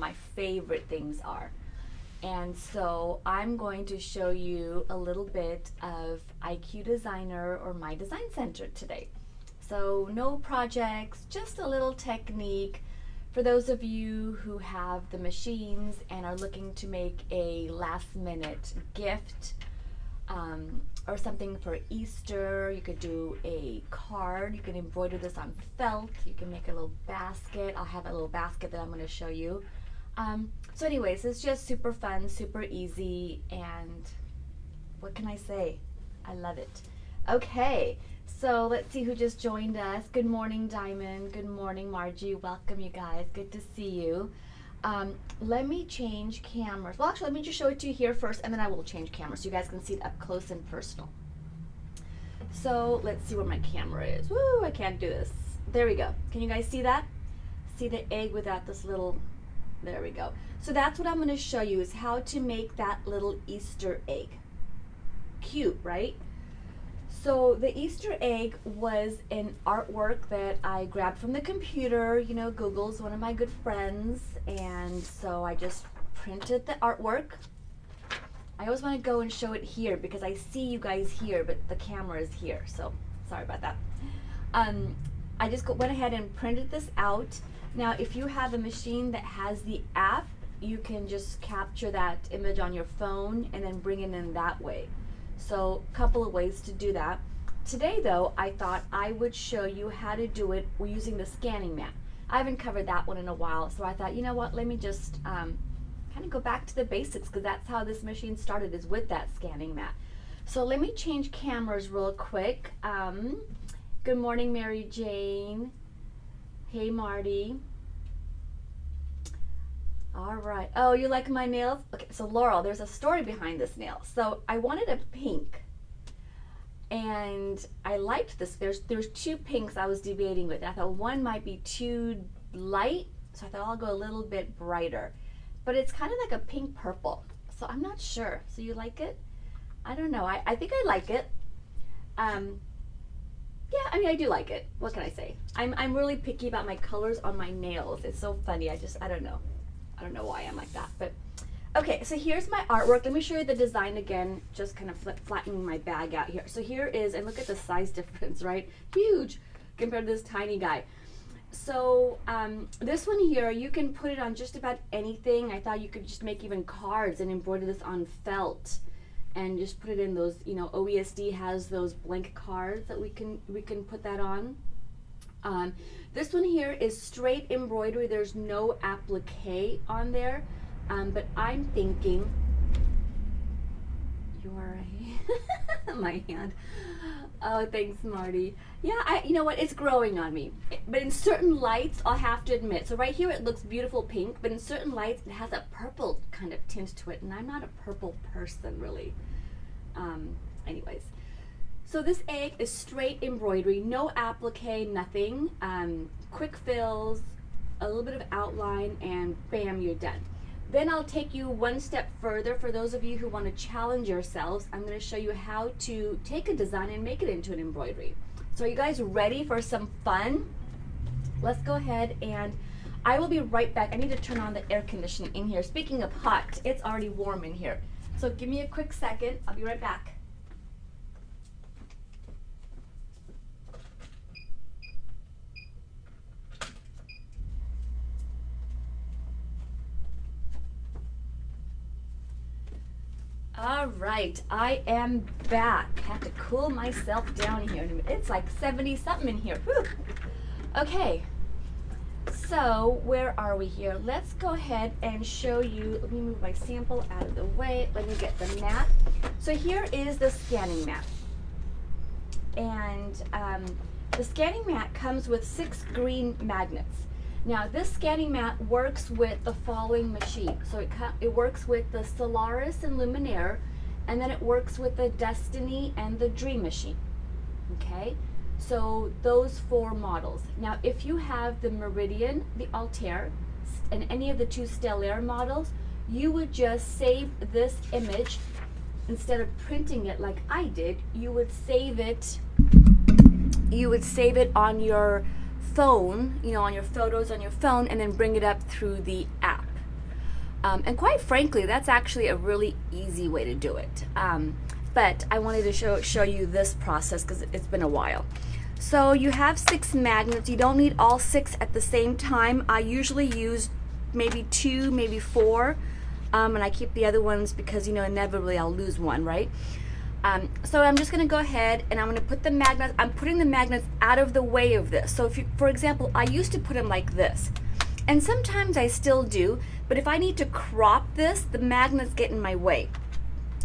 my favorite things are. And so I'm going to show you a little bit of IQ Designer or My Design Center today. So no projects, just a little technique for those of you who have the machines and are looking to make a last minute gift or something for Easter. You could do a card, you can embroider this on felt, you can make a little basket. I'll have a little basket that I'm going to show you. So anyways, it's just super fun, super easy, and what can I say? I love it. Okay, so let's see who just joined us. Good morning, Diamond. Good morning, Margie. Welcome, you guys. Good to see you. Let me change cameras. Well, actually, let me just show it to you here first, and then I will change cameras so you guys can see it up close and personal. So let's see where my camera is. Woo, I can't do this. There we go. Can you guys see that? See the egg without this little... There we go. So that's what I'm going to show you, is how to make that little Easter egg. Cute, right? So the Easter egg was an artwork that I grabbed from the computer. You know, Google's one of my good friends, and so I just printed the artwork. I always want to go and show it here because I see you guys here, but the camera is here, so sorry about that. I just went ahead and printed this out. Now, if you have a machine that has the app, you can just capture that image on your phone and then bring it in that way. So a couple of ways to do that. Today though, I thought I would show you how to do it using the scanning mat. I haven't covered that one in a while, so I thought, you know what, let me just kind of go back to the basics, because that's how this machine started, is with that scanning mat. So let me change cameras real quick. Good morning, Mary Jane. Hey, Marty. All right. Oh, you like my nails? Okay, so Laurel, there's a story behind this nail. So I wanted a pink, and I liked this. There's two pinks I was debating with. I thought one might be too light, so I thought I'll go a little bit brighter. But it's kind of like a pink purple, so I'm not sure. So you like it? I don't know. I think I like it. Yeah, I mean, I do like it. What can I say? I'm really picky about my colors on my nails. It's so funny. I don't know. I don't know why I'm like that, but okay. So here's my artwork. Let me show you the design again. Just kind of flattening my bag out here. So here is, and look at the size difference, right? Huge compared to this tiny guy. So this one here, you can put it on just about anything. I thought you could just make even cards and embroider this on felt, and just put it in those, you know, OESD has those blank cards that we can put that on. This one here is straight embroidery. There's no applique on there, but I'm thinking, you're my hand. Oh, thanks, Marty. Yeah, you know what? It's growing on me. But in certain lights, I'll have to admit. So right here, it looks beautiful pink, but in certain lights, it has a purple kind of tint to it, and I'm not a purple person, really. Anyways. So this egg is straight embroidery, no applique, nothing. Quick fills, a little bit of outline, and bam, you're done. Then I'll take you one step further. For those of you who want to challenge yourselves, I'm going to show you how to take a design and make it into an embroidery. So are you guys ready for some fun? Let's go ahead, and I will be right back. I need to turn on the air conditioning in here. Speaking of hot, it's already warm in here. So give me a quick second. I'll be right back. All right, I am back. I have to cool myself down here. It's like 70 something in here. Whew. Okay, so where are we here? Let's go ahead and show you. Let me move my sample out of the way. Let me get the mat. So here is the scanning mat. And the scanning mat comes with 6 green magnets. Now this scanning mat works with the following machine. So it works with the Solaris and Luminaire, and then it works with the Destiny and the Dream machine. Okay, so those 4 models. Now if you have the Meridian, the Altair, and any of the 2 Stellaire models, you would just save this image. Instead of printing it like I did, you would save it on your phone, you know, on your photos on your phone, and then bring it up through the app. And quite frankly, that's actually a really easy way to do it. But I wanted to show you this process because it's been a while. So you have 6 magnets. You don't need all 6 at the same time. I usually use maybe 2, maybe 4. And I keep the other ones because, you know, inevitably I'll lose one, right? So I'm just going to go ahead and I'm going to put the magnets, I'm putting the magnets out of the way of this. So if you, for example, I used to put them like this. And sometimes I still do, but if I need to crop this, the magnets get in my way.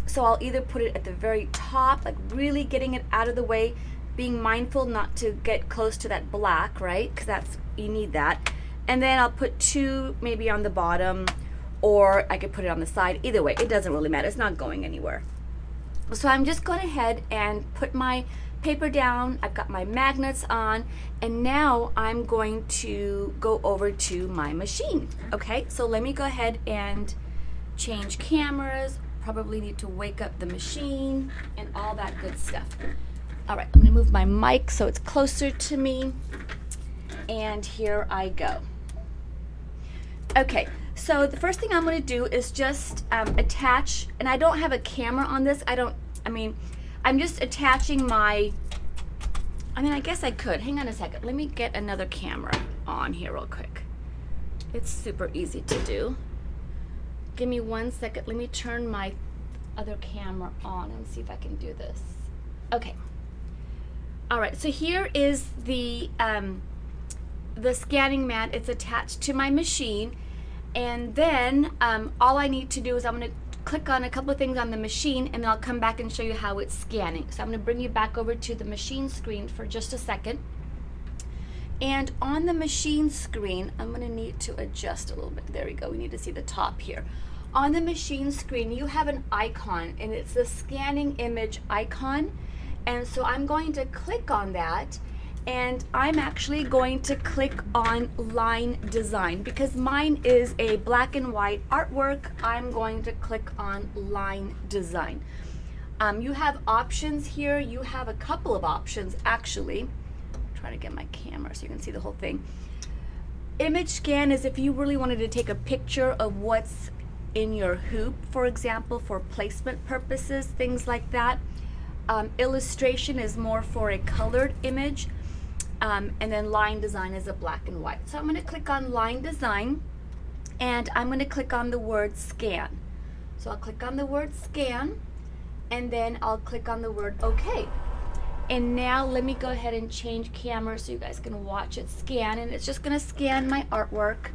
So I'll either put it at the very top, like really getting it out of the way, being mindful not to get close to that black, right? Because that's, you need that. And then I'll put 2 maybe on the bottom, or I could put it on the side. Either way, it doesn't really matter. It's not going anywhere. So I'm just going ahead and put my paper down. I've got my magnets on, and now I'm going to go over to my machine. Okay, so let me go ahead and change cameras. Probably need to wake up the machine and all that good stuff. All right, I'm gonna move my mic so it's closer to me, and here I go. Okay, so the first thing I'm gonna do is just attach, and I don't have a camera on this. I'm just attaching my, I guess I could. Hang on a second. Let me get another camera on here real quick. It's super easy to do. Give me 1 second. Let me turn my other camera on and see if I can do this. Okay. All right, so here is the scanning mat. It's attached to my machine. And then all I need to do is I'm going to click on a couple of things on the machine, and then I'll come back and show you how it's scanning. So I'm going to bring you back over to the machine screen for just a second. And on the machine screen, I'm going to need to adjust a little bit. There we go. We need to see the top here. On the machine screen, you have an icon, and it's the scanning image icon. And so I'm going to click on that, and I'm actually going to click on line design because mine is a black and white artwork. I'm going to click on line design. You have options here. You have a couple of options actually. Try to get my camera so you can see the whole thing. Image scan is if you really wanted to take a picture of what's in your hoop, for example, for placement purposes, things like that. Illustration is more for a colored image, and then line design is a black and white. So I'm going to click on line design, and I'm going to click on the word scan. So I'll click on the word scan, and then I'll click on the word OK. And now let me go ahead and change camera so you guys can watch it scan, and it's just going to scan my artwork.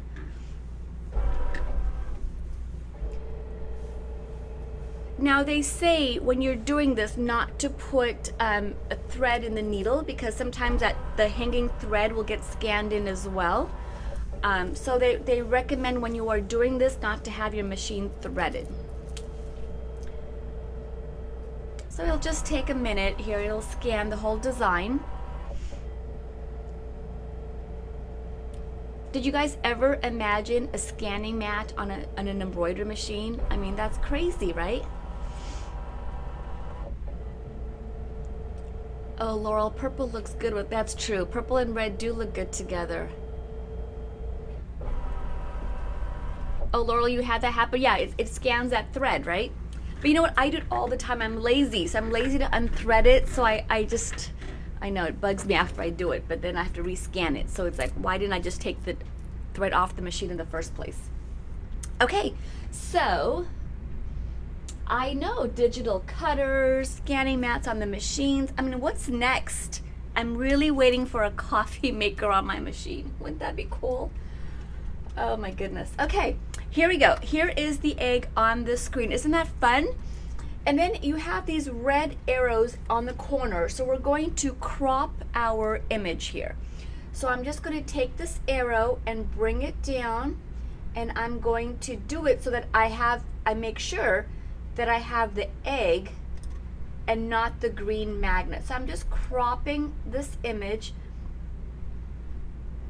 Now they say when you're doing this not to put a thread in the needle because sometimes the hanging thread will get scanned in as well. So they recommend when you are doing this not to have your machine threaded. So it'll just take a minute here. It'll scan the whole design. Did you guys ever imagine a scanning mat on an embroidery machine? I mean, that's crazy, right? Oh, Laurel, purple looks good with, that's true. Purple and red do look good together. Oh, Laurel, you had that happen? Yeah, it scans that thread, right? But you know what? I do it all the time. I'm lazy, so I'm lazy to unthread it. So I know it bugs me after I do it, but then I have to rescan it. So it's like, why didn't I just take the thread off the machine in the first place? Okay, so I know digital cutters, scanning mats on the machines. I mean, what's next? I'm really waiting for a coffee maker on my machine. Wouldn't that be cool? Oh my goodness. Okay, here we go. Here is the egg on the screen. Isn't that fun? And then you have these red arrows on the corner. So we're going to crop our image here. So I'm just going to take this arrow and bring it down, and I'm going to do it so that I make sure that I have the egg and not the green magnet. So I'm just cropping this image,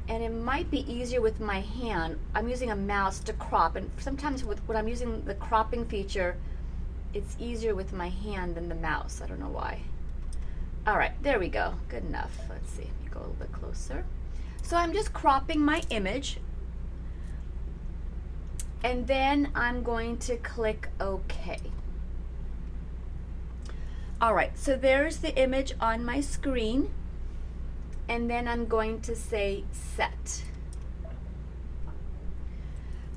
and it might be easier with my hand. I'm using a mouse to crop, and sometimes when I'm using the cropping feature, it's easier with my hand than the mouse. I don't know why. All right, there we go. Good enough. Let's see. Let me go a little bit closer. So I'm just cropping my image. And then I'm going to click OK. All right, so there's the image on my screen. And then I'm going to say set.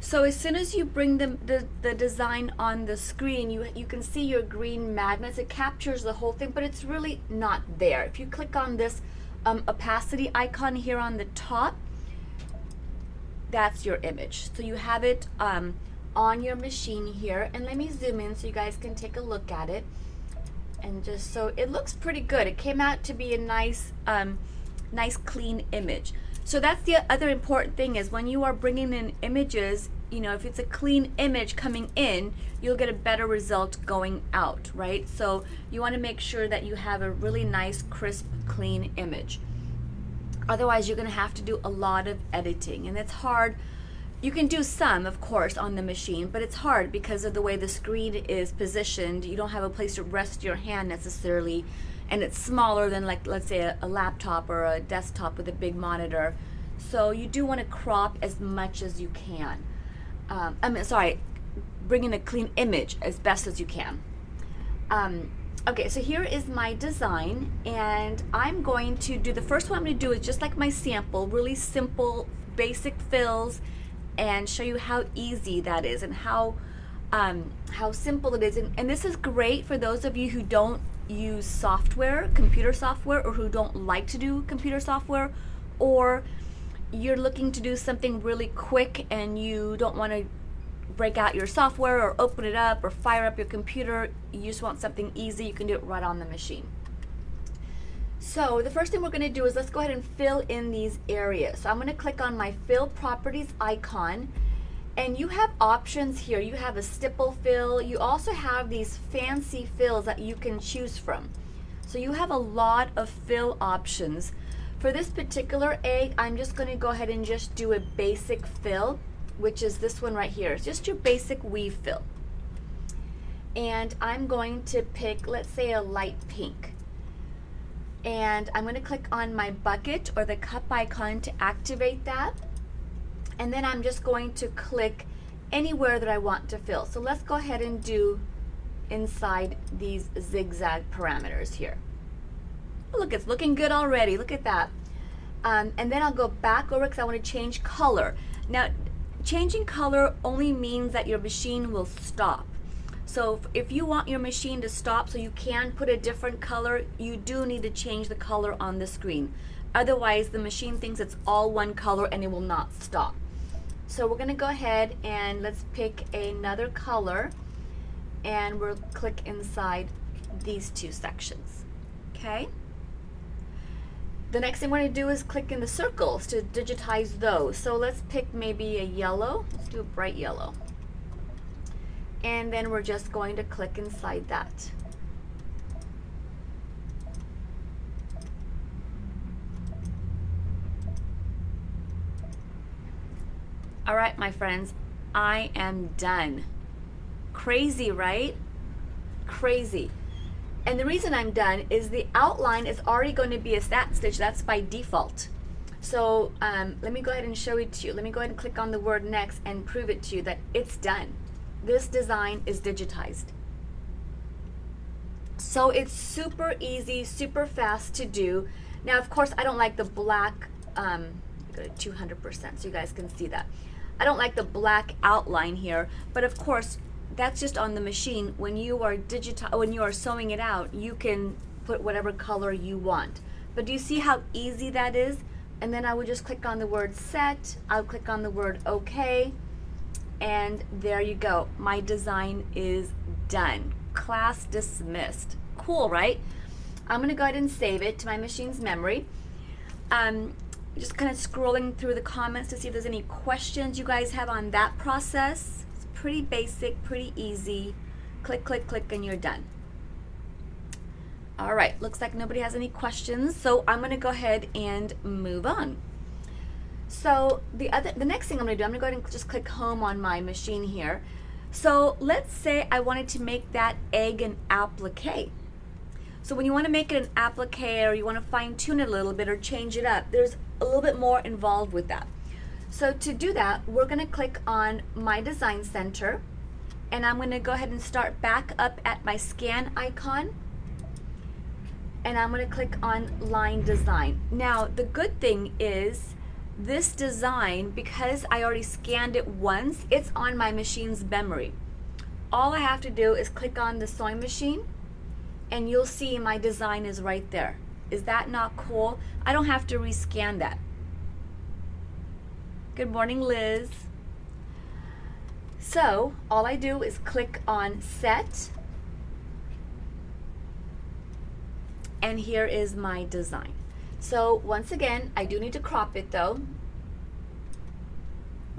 So as soon as you bring the design on the screen, you can see your green magnets. It captures the whole thing, but it's really not there. If you click on this opacity icon here on the top, that's your image. So you have it on your machine here. And let me zoom in so you guys can take a look at it. And just so it looks pretty good. It came out to be a nice, nice clean image. So that's the other important thing, is when you are bringing in images, you know, if it's a clean image coming in, you'll get a better result going out, right? So you want to make sure that you have a really nice, crisp, clean image. Otherwise, you're going to have to do a lot of editing, and it's hard. You can do some, of course, on the machine, but it's hard because of the way the screen is positioned. You don't have a place to rest your hand necessarily, and it's smaller than, like, let's say a laptop or a desktop with a big monitor. So you do want to crop as much as you can. Bring in a clean image as best as you can. Okay, so here is my design, and I'm going to do, the first one I'm going to do is just like my sample, really simple, basic fills, and show you how easy that is and how simple it is. And this is great for those of you who don't use software, computer software, or who don't like to do computer software, or you're looking to do something really quick and you don't want to break out your software or open it up or fire up your computer. You just want something easy. You can do it right on the machine. So the first thing we're going to do is let's go ahead and fill in these areas. So I'm going to click on my fill properties icon, and you have options here. You have a stipple fill. You also have these fancy fills that you can choose from. So you have a lot of fill options. For this particular egg, I'm just going to go ahead and just do a basic fill, which is this one right here. It's just your basic weave fill. And I'm going to pick, let's say, a light pink. And I'm going to click on my bucket or the cup icon to activate that. And then I'm just going to click anywhere that I want to fill. So let's go ahead and do inside these zigzag parameters here. Oh, look, it's looking good already. Look at that. And then I'll go back over because I want to change color. Now, changing color only means that your machine will stop. So if you want your machine to stop so you can put a different color, you do need to change the color on the screen. Otherwise, the machine thinks it's all one color and it will not stop. So we're going to go ahead and let's pick another color, and we'll click inside these two sections. Okay? The next thing we're going to do is click in the circles to digitize those. So let's pick maybe a yellow. Let's do a bright yellow. And then we're just going to click inside that. All right, my friends, I am done. Crazy, right? Crazy. And the reason I'm done is the outline is already going to be a satin stitch. That's by default. So let me go ahead and show it to you. Let me go ahead and click on the word next and prove it to you that it's done. This design is digitized. So it's super easy, super fast to do. Now, of course, I don't like the black, go to 200% so you guys can see that. I don't like the black outline here, but of course, that's just on the machine. When you are sewing it out, you can put whatever color you want. But do you see how easy that is? And then I would just click on the word set. I'll click on the word OK. And there you go. My design is done. Class dismissed. Cool, right? I'm going to go ahead and save it to my machine's memory. Just kind of scrolling through the comments to see if there's any questions you guys have on that process. It's pretty basic, pretty easy. Click, click, click, and you're done. All right, looks like nobody has any questions, so I'm going to go ahead and move on. So the next thing I'm going to do, I'm going to go ahead and just click home on my machine here. So let's say I wanted to make that egg an applique. So when you want to make it an applique, or you want to fine tune it a little bit or change it up, there's a little bit more involved with that. So to do that, we're going to click on my design center, and I'm going to go ahead and start back up at my scan icon, and I'm going to click on line design. Now the good thing is this design, because I already scanned it once, it's on my machine's memory. All I have to do is click on the sewing machine and you'll see my design is right there. Is that not cool? I don't have to rescan that. Good morning, Liz. So all I do is click on set, and here is my design. So once again, I do need to crop it though.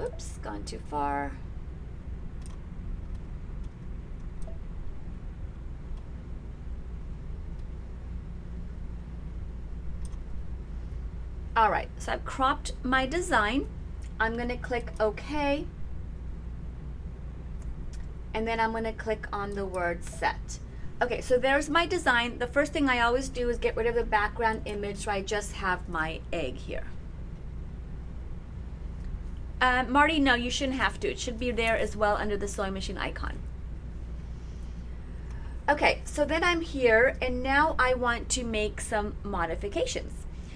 Oops, gone too far. All right, so I've cropped my design. I'm gonna click OK, and then I'm gonna click on the word set. Okay, so there's my design. The first thing I always do is get rid of the background image, so I just have my egg here. Marty, no, you shouldn't have to. It should be there as well under the sewing machine icon. Okay, so then I'm here, and now I want to make some modifications.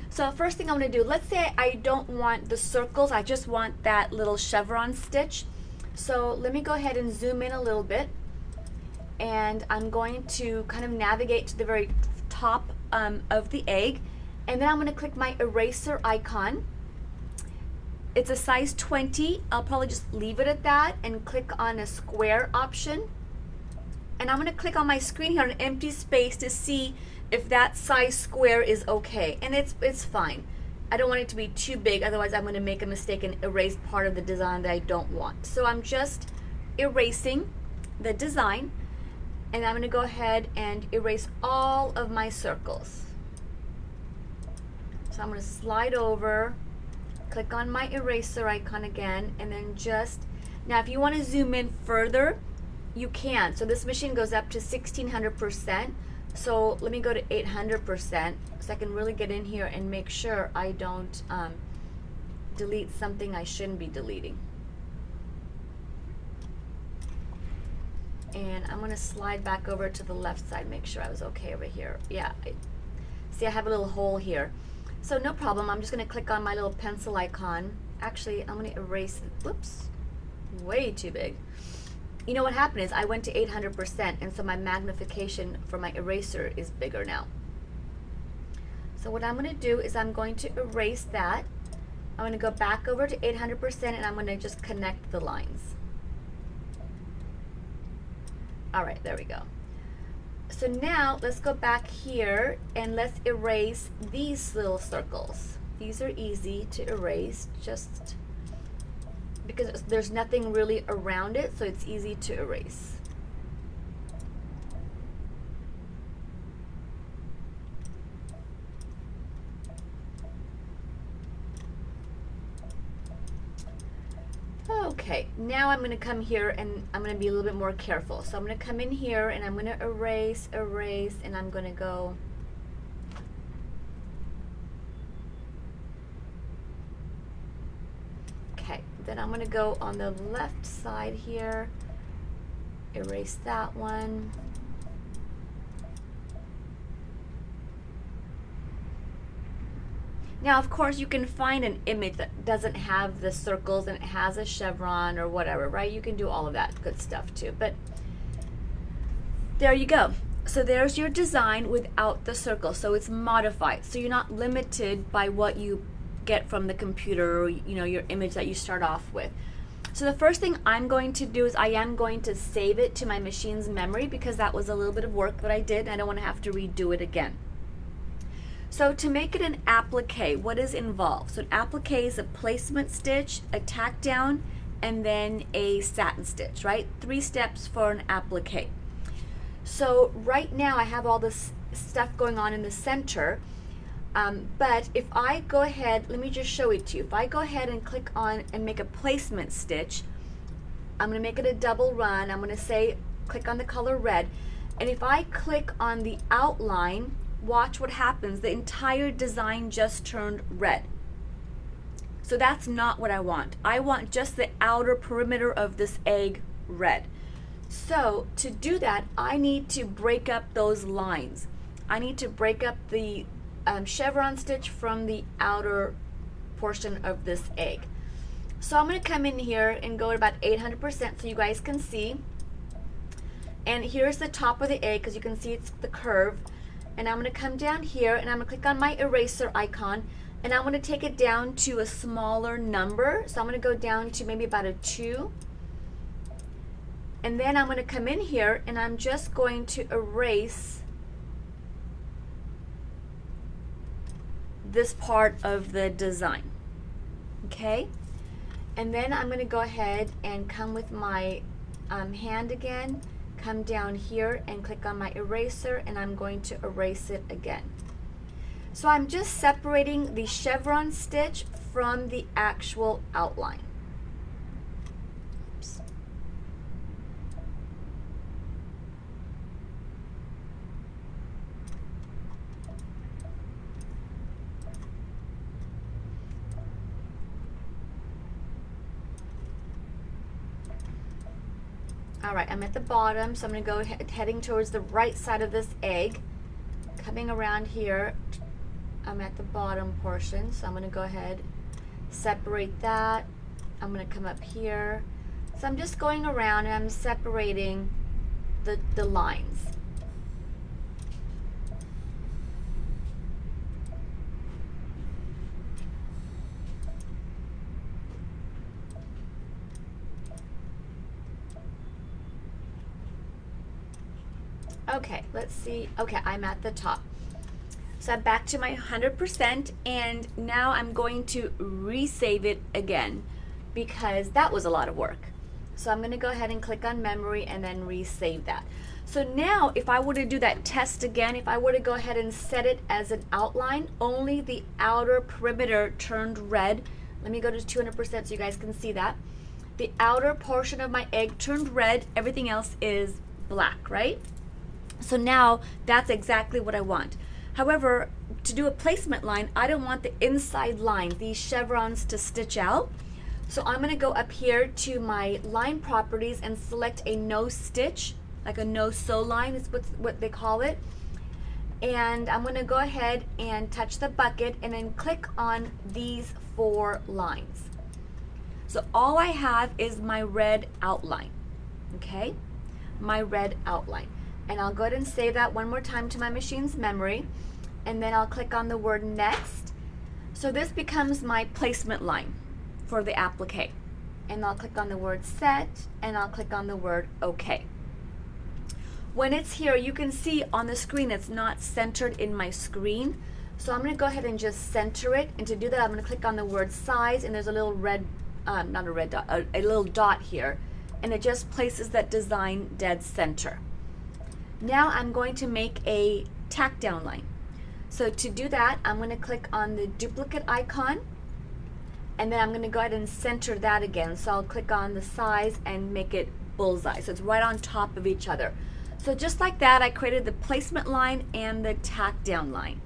So first thing I'm going to do, let's say I don't want the circles, I just want that little chevron stitch. So let me go ahead and zoom in a little bit, and I'm going to kind of navigate to the very top of the egg, and then I'm going to click my eraser icon. It's a size 20. I'll probably just leave it at that and click on a square option. And I'm going to click on my screen here, an empty space, to see if that size square is okay. And it's fine. I don't want it to be too big, otherwise I'm going to make a mistake and erase part of the design that I don't want. So I'm just erasing the design, and I'm going to go ahead and erase all of my circles. So I'm going to slide over, click on my eraser icon again, and then just, now if you want to zoom in further, you can. So this machine goes up to 1600%. So let me go to 800% so I can really get in here and make sure I don't delete something I shouldn't be deleting. And I'm going to slide back over to the left side, make sure I was okay over here. Yeah, see I have a little hole here. So no problem, I'm just going to click on my little pencil icon. Actually, I'm going to erase it. Whoops, way too big. You know what happened is I went to 800%, and so my magnification for my eraser is bigger now. So what I'm going to do is I'm going to erase that. I'm going to go back over to 800%, and I'm going to just connect the lines. All right, there we go. So now let's go back here and let's erase these little circles. These are easy to erase, just because there's nothing really around it, so it's easy to erase. Okay, now I'm going to come here and I'm going to be a little bit more careful. So I'm going to come in here and I'm going to erase, and I'm going to go then I'm going to go on the left side here, erase that one. Now, of course, you can find an image that doesn't have the circles and it has a chevron or whatever, right? You can do all of that good stuff too. But there you go. So there's your design without the circle. So it's modified. So you're not limited by what you get from the computer or your image that you start off with. So the first thing I'm going to do is I am going to save it to my machine's memory, because that was a little bit of work that I did and I don't want to have to redo it again. So to make it an applique, what is involved? So an applique is a placement stitch, a tack down, and then a satin stitch, right? 3 steps for an applique. So right now I have all this stuff going on in the center. But if I go ahead, let me just show it to you. If I go ahead and click on and make a placement stitch, I'm going to make it a double run. I'm going to say, click on the color red. And if I click on the outline, watch what happens. The entire design just turned red. So that's not what I want. I want just the outer perimeter of this egg red. So to do that, I need to break up those lines. I need to break up the chevron stitch from the outer portion of this egg. So I'm going to come in here and go at about 800% so you guys can see. And here's the top of the egg because you can see it's the curve. And I'm going to come down here and I'm going to click on my eraser icon and I'm going to take it down to a smaller number. So I'm going to go down to maybe about a 2. And then I'm going to come in here and I'm just going to erase this part of the design. Okay? And then I'm going to go ahead and come with my hand again, come down here and click on my eraser and I'm going to erase it again. So I'm just separating the chevron stitch from the actual outline. Oops. All right, I'm at the bottom, so I'm going to go heading towards the right side of this egg. Coming around here, I'm at the bottom portion, so I'm going to go ahead, separate that. I'm going to come up here. So I'm just going around and I'm separating the lines. Okay, let's see. Okay, I'm at the top. So I'm back to my 100% and now I'm going to resave it again because that was a lot of work. So I'm going to go ahead and click on memory and then resave that. So now if I were to do that test again, if I were to go ahead and set it as an outline, only the outer perimeter turned red. Let me go to 200% so you guys can see that. The outer portion of my egg turned red, everything else is black, right? So now that's exactly what I want. However, to do a placement line, I don't want the inside line, these chevrons, to stitch out. So I'm going to go up here to my line properties and select a no stitch, like a no sew line is what they call it. And I'm going to go ahead and touch the bucket and then click on these 4 lines. So all I have is my red outline, okay? My red outline. And I'll go ahead and save that one more time to my machine's memory. And then I'll click on the word next. So this becomes my placement line for the applique. And I'll click on the word set and I'll click on the word OK. When it's here, you can see on the screen it's not centered in my screen. So I'm going to go ahead and just center it. And to do that, I'm going to click on the word size and there's a little red, not a red dot, a little dot here. And it just places that design dead center. Now I'm going to make a tack down line. So to do that, I'm going to click on the duplicate icon and then I'm going to go ahead and center that again. So I'll click on the size and make it bullseye. So it's right on top of each other. So just like that, I created the placement line and the tack down line.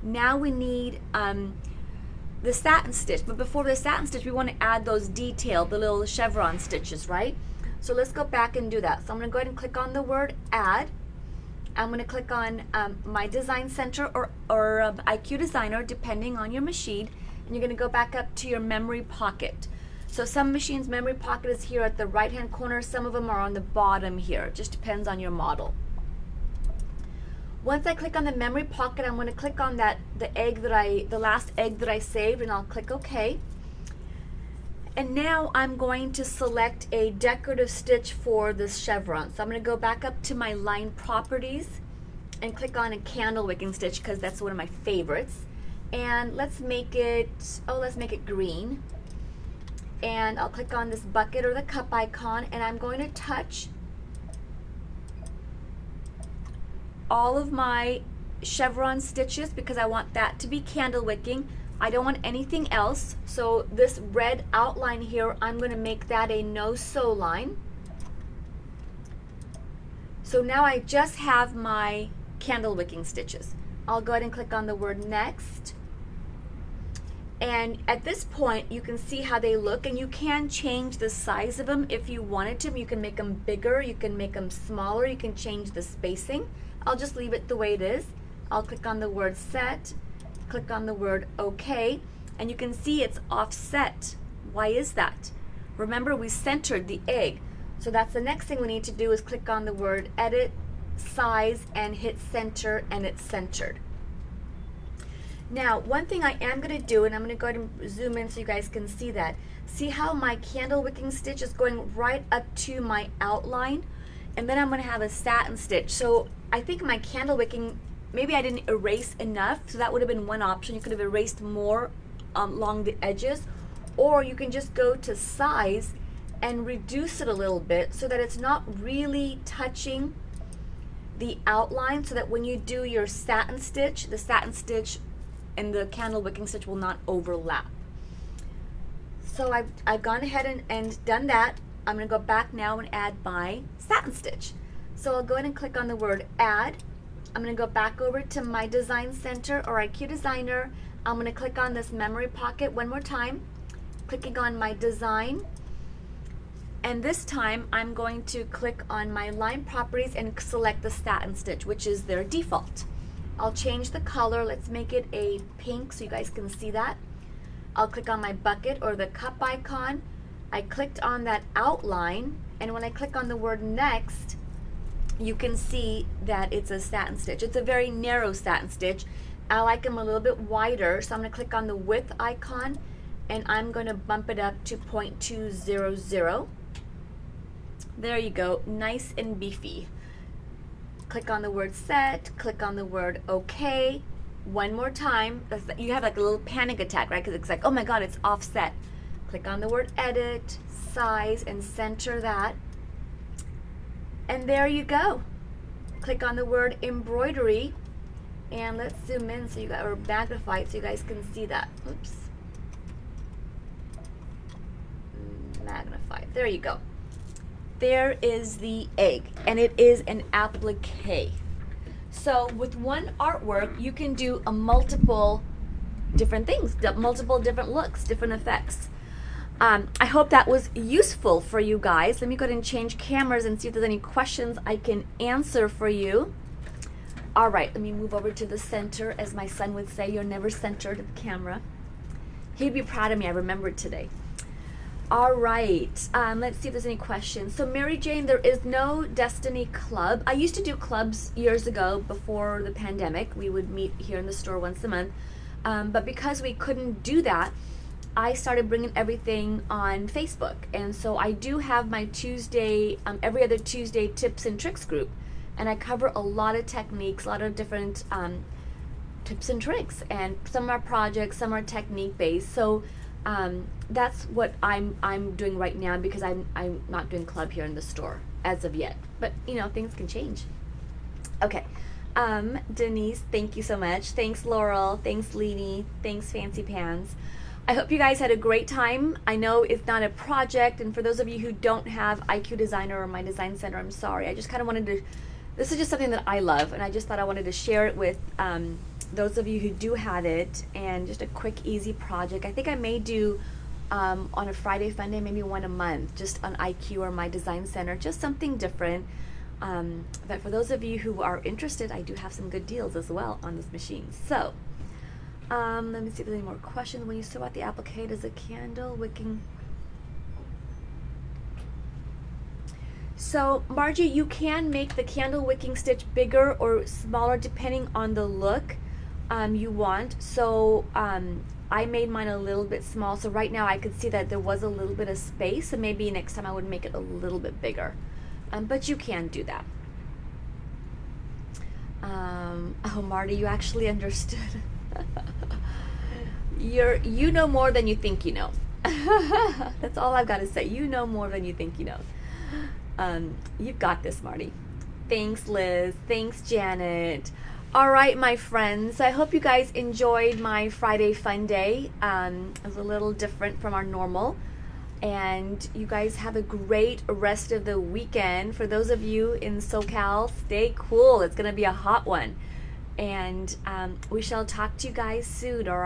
Now we need the satin stitch. But before the satin stitch, we want to add those detail, the little chevron stitches, right? So let's go back and do that. So I'm going to go ahead and click on the word add. I'm going to click on my design center or IQ designer depending on your machine, and you're going to go back up to your memory pocket. So some machines' memory pocket is here at the right hand corner, some of them are on the bottom here. It just depends on your model. Once I click on the memory pocket, I'm going to click on the last egg that I saved, and I'll click OK. And now I'm going to select a decorative stitch for this chevron. So I'm going to go back up to my line properties and click on a candle wicking stitch because that's one of my favorites. And let's make it green. And I'll click on this bucket or the cup icon and I'm going to touch all of my chevron stitches because I want that to be candle wicking. I don't want anything else. So this red outline here, I'm going to make that a no sew line. So now I just have my candle wicking stitches. I'll go ahead and click on the word next. And at this point, you can see how they look, and you can change the size of them if you wanted to. You can make them bigger, you can make them smaller, you can change the spacing. I'll just leave it the way it is. I'll click on the word set, click on the word OK, and you can see it's offset. Why is that? Remember, we centered the egg. So that's the next thing we need to do, is click on the word edit, size, and hit center, and it's centered. Now, one thing I am going to do, and I'm going to go ahead and zoom in so you guys can see that. See how my candle wicking stitch is going right up to my outline? And then I'm going to have a satin stitch. So I think my candle wicking, maybe I didn't erase enough, so that would have been one option. You could have erased more along the edges, or you can just go to size and reduce it a little bit so that it's not really touching the outline, so that when you do your satin stitch, the satin stitch and the candle wicking stitch will not overlap. So I've gone ahead and done that. I'm going to go back now and add my satin stitch. So I'll go ahead and click on the word add. I'm going to go back over to my design center or IQ Designer. I'm going to click on this memory pocket one more time, clicking on my design. And this time I'm going to click on my line properties and select the satin stitch, which is their default. I'll change the color. Let's make it a pink so you guys can see that. I'll click on my bucket or the cup icon. I clicked on that outline, and when I click on the word next, you can see that it's a satin stitch. It's a very narrow satin stitch. I like them a little bit wider, so I'm going to click on the width icon, and I'm going to bump it up to 0.200. There you go, nice and beefy. Click on the word set, click on the word OK. One more time. You have like a little panic attack, right? Because it's like, oh my God, it's offset. Click on the word edit, size, and center that. And there you go. Click on the word embroidery, and let's zoom in so you guys, or magnify it so you guys can see that. Oops. Magnify. There you go. There is the egg, and it is an applique. So with one artwork, you can do a multiple different things, multiple different looks, different effects. I hope that was useful for you guys. Let me go ahead and change cameras and see if there's any questions I can answer for you. All right, let me move over to the center. As my son would say, you're never centered at the camera. He'd be proud of me. I remembered today. All right, let's see if there's any questions. So Mary Jane, there is no Destiny Club. I used to do clubs years ago before the pandemic. We would meet here in the store once a month. But because we couldn't do that, I started bringing everything on Facebook. And so I do have my Tuesday, every other Tuesday tips and tricks group. And I cover a lot of techniques, a lot of different tips and tricks. And some are projects, some are technique based. So that's what I'm doing right now, because I'm not doing club here in the store as of yet. But you know, things can change. Okay. Denise, thank you so much. Thanks, Laurel. Thanks, Leanie. Thanks, Fancy Pans. I hope you guys had a great time. I know it's not a project, and for those of you who don't have IQ Designer or my design center, I'm sorry. I just kind of wanted to, this is just something that I love, and I just thought I wanted to share it with those of you who do have it, and just a quick, easy project. I think I may do on a Friday Fun Day, maybe one a month, just on IQ or my design center, just something different. But for those of you who are interested, I do have some good deals as well on this machine. So let me see if there's any more questions. When you sew out the applique, does a candle wicking? So Margie, you can make the candle wicking stitch bigger or smaller depending on the look you want. So I made mine a little bit small, so right now I could see that there was a little bit of space, and maybe next time I would make it a little bit bigger. But you can do that. Oh, Marty, you actually understood. You know more than you think you know. That's all I've got to say. You know more than you think you know. You've got this, Marty. Thanks, Liz. Thanks, Janet. All right, my friends. I hope you guys enjoyed my Friday Fun Day. It was a little different from our normal. And you guys have a great rest of the weekend. For those of you in SoCal, stay cool. It's going to be a hot one. And we shall talk to you guys soon. All right.